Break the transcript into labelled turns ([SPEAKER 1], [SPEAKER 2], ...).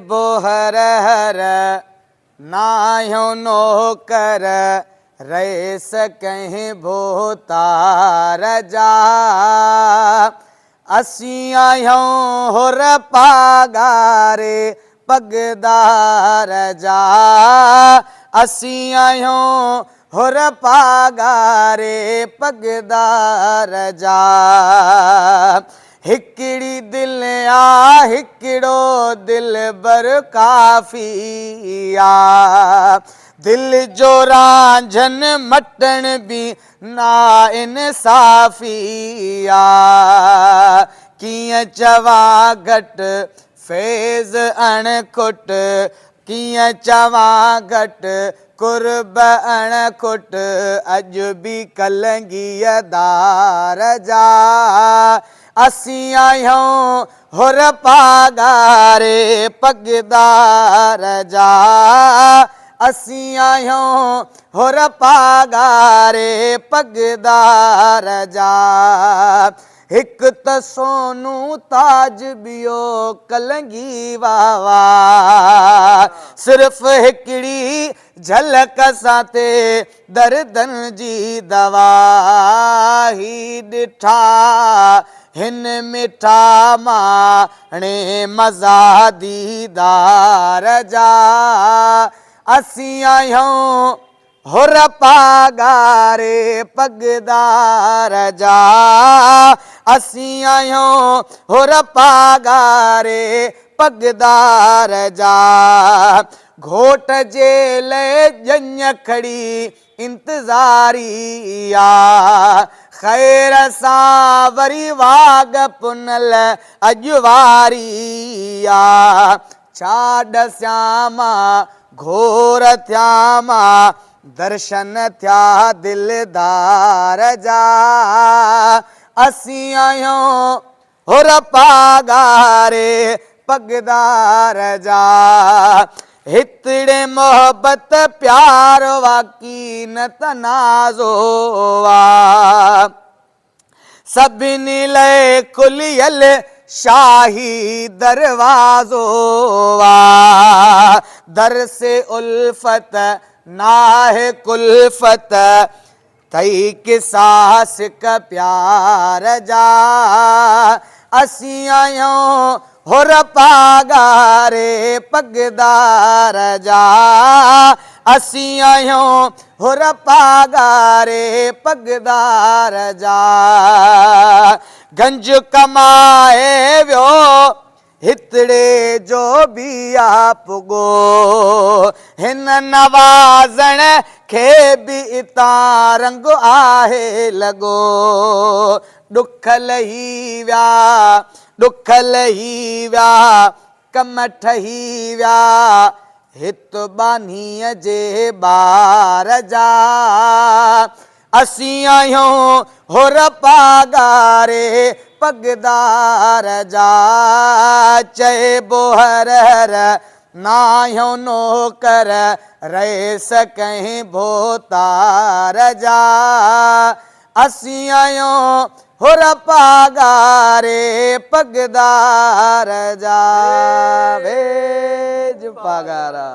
[SPEAKER 1] Bohr हर नायो नौकर रह सकहीं भोतार जा असी आयों होर पागारे पगदार जा असी आयों होर पागारे पगदार जा हिकड़ी दिल आ हिकड़ो दिल बर काफी आ दिल जो रांझन मटन भी ना इंसाफी आ किया चवा घट फैज़ अणकुट किया चवा घट कुर्ब अणकुट अज भी कलंगीअ दार जा असी आयों होर पागारे पगदार जा असी आयों होर पागारे पगदार जा हिक त सोनू ताज बियो कलंगी वावा सिर्फ हिकड़ी झलक साते दर्दन जी दवा ही डिठा हिन मिठा माणे मज़ा दीदार जा असी आयों होर पागारे पगदार जा असी आयों होर पागारे पगदार जा घोट जे ले जञ खड़ी इंतज़ारी आ खैर सां वरी वाग पुनल अजवारी आ छा श्यामा घोर थ्यामा दर्शन थ्या दिलदार जा असी आयों होर पागारे पगदार जा हितड़े मोहब्बत प्यार वाकी न तनाज़ो आ सभिनी लय खुलियल शाही दरवाज़ो आ दर से उल्फत नाहे कुल्फत तई किसास का प्यार जा असी आयों होर पागारे पगदार जा असी आयों होर पागारे पगदार जा गंज कमाए व्यो हितड़े जो भी आप गो हिन नवाज़ण खे भी इता रंग आहे लगो दुख लही व्या दुख लही व्या कम ठही व्या हित बानीअ जे बार जा असी आयों होर पागारे पगदार जा चए बोहर हर नायो नौकर रह सकहीं भोतार जा असी आयों होर पागारे पगदार जा वेज पागारा।